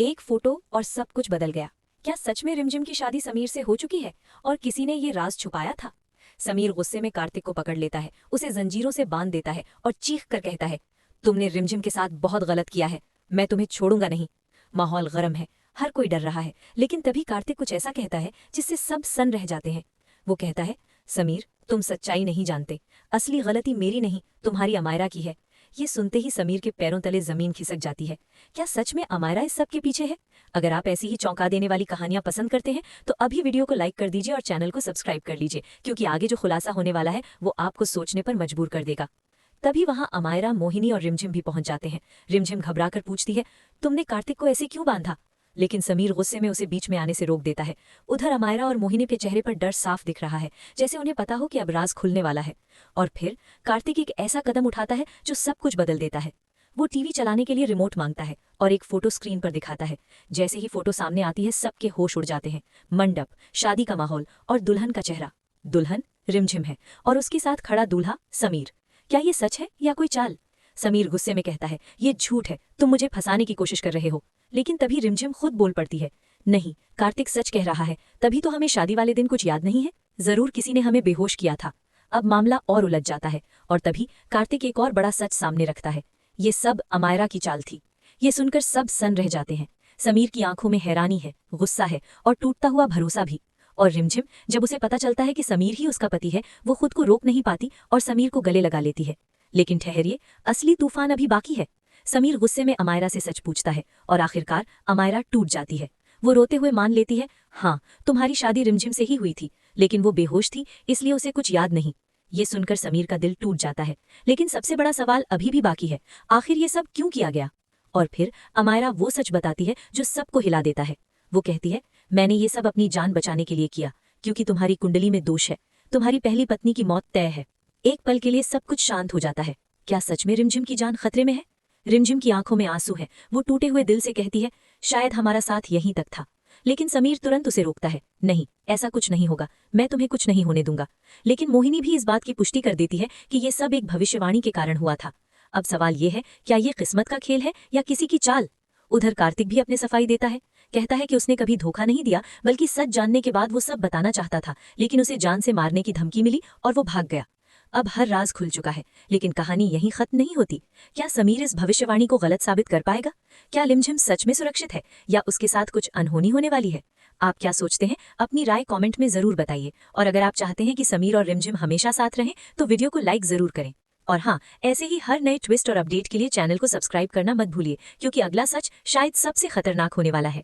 एक फोटो और सब कुछ बदल गया। क्या सच में रिमझिम की शादी समीर से हो चुकी है और किसी ने ये राज छुपाया था? समीर गुस्से में कार्तिक को पकड़ लेता है, उसे जंजीरों से बांध देता है और चीख कर कहता है, तुमने रिमझिम के साथ बहुत गलत किया है, मैं तुम्हें छोड़ूंगा नहीं। माहौल गर्म है, हर कोई डर रहा है, लेकिन तभी कार्तिक कुछ ऐसा कहता है जिससे सब सन्न रह जाते हैं। वो कहता है, समीर तुम सच्चाई नहीं जानते, असली गलती मेरी नहीं तुम्हारी अमायरा की है। ये सुनते ही समीर के पैरों तले जमीन खिसक जाती है। क्या सच में अमायरा इस सब के पीछे है? अगर आप ऐसी ही चौंका देने वाली कहानियां पसंद करते हैं तो अभी वीडियो को लाइक कर दीजिए और चैनल को सब्सक्राइब कर लीजिए, क्योंकि आगे जो खुलासा होने वाला है वो आपको सोचने पर मजबूर कर देगा। तभी वहां अमायरा, मोहिनी और रिमझिम भी पहुंच जाते हैं। रिमझिम घबराकर पूछती है, तुमने कार्तिक को ऐसे क्यों बांधा? लेकिन समीर गुस्से में उसे बीच में आने से रोक देता है। उधर अमायरा और मोहिनी के चेहरे पर डर साफ दिख रहा है, जैसे उन्हें पता हो कि अब राज खुलने वाला है। और फिर कार्तिक एक ऐसा कदम उठाता है जो सब कुछ बदल देता है। वो टीवी चलाने के लिए रिमोट मांगता है और एक फोटो स्क्रीन पर दिखाता है। जैसे ही फोटो सामने आती है सबके होश उड़ जाते हैं। मंडप, शादी का माहौल और दुल्हन का चेहरा। दुल्हन रिमझिम है और उसके साथ खड़ा दूल्हा समीर। क्या ये सच है या कोई चाल? समीर गुस्से में कहता है, ये झूठ है, तुम मुझे फंसाने की कोशिश कर रहे हो। लेकिन तभी रिमझिम खुद बोल पड़ती है, नहीं, कार्तिक सच कह रहा है, तभी तो हमें शादी वाले दिन कुछ याद नहीं है, जरूर किसी ने हमें बेहोश किया था। अब मामला और उलझ जाता है और तभी कार्तिक एक और बड़ा सच सामने रखता है। ये सब अमायरा की चाल थी। ये सुनकर सब सन्न रह जाते हैं। समीर की आंखों में हैरानी है, गुस्सा है और टूटता हुआ भरोसा भी। और रिमझिम, जब उसे पता चलता है कि समीर ही उसका पति है, वो खुद को रोक नहीं पाती और समीर को गले लगा लेती है। लेकिन ठहरिए, असली तूफान अभी बाकी है। समीर गुस्से में अमायरा से सच पूछता है और आखिरकार अमायरा टूट जाती है। वो रोते हुए मान लेती है, हाँ, तुम्हारी शादी रिमझिम से ही हुई थी, लेकिन वो बेहोश थी, इसलिए उसे कुछ याद नहीं। ये सुनकर समीर का दिल टूट जाता है। लेकिन सबसे बड़ा सवाल अभी भी बाकी है, आखिर ये सब क्यों किया गया? और फिर अमायरा वो सच बताती है जो सबको हिला देता है। वो कहती है, मैंने ये सब अपनी जान बचाने के लिए किया, क्योंकि तुम्हारी कुंडली में दोष है, तुम्हारी पहली पत्नी की मौत तय है। एक पल के लिए सब कुछ शांत हो जाता है। क्या सच में रिमझिम की जान खतरे में है? रिमझिम की आंखों में आंसू है। वो टूटे हुए दिल से कहती है, शायद हमारा साथ यहीं तक था। लेकिन समीर तुरंत उसे रोकता है, नहीं, ऐसा कुछ नहीं होगा, मैं तुम्हें कुछ नहीं होने दूंगा। लेकिन मोहिनी भी इस बात की पुष्टि कर देती है कि ये सब एक भविष्यवाणी के कारण हुआ था। अब सवाल ये है, क्या ये किस्मत का खेल है या किसी की चाल? उधर कार्तिक भी अपने सफाई देता है, कहता है कि उसने कभी धोखा नहीं दिया, बल्कि सच जानने के बाद वो सब बताना चाहता था, लेकिन उसे जान से मारने की धमकी मिली और वो भाग गया। अब हर राज खुल चुका है, लेकिन कहानी यहीं खत्म नहीं होती। क्या समीर इस भविष्यवाणी को गलत साबित कर पाएगा? क्या रिमझिम सच में सुरक्षित है या उसके साथ कुछ अनहोनी होने वाली है? आप क्या सोचते हैं? अपनी राय कमेंट में जरूर बताइए। और अगर आप चाहते हैं कि समीर और रिमझिम हमेशा साथ रहें तो वीडियो को लाइक जरूर करें। और हाँ, ऐसे ही हर नए ट्विस्ट और अपडेट के लिए चैनल को सब्सक्राइब करना मत भूलिए, क्योंकि अगला सच शायद सबसे खतरनाक होने वाला है।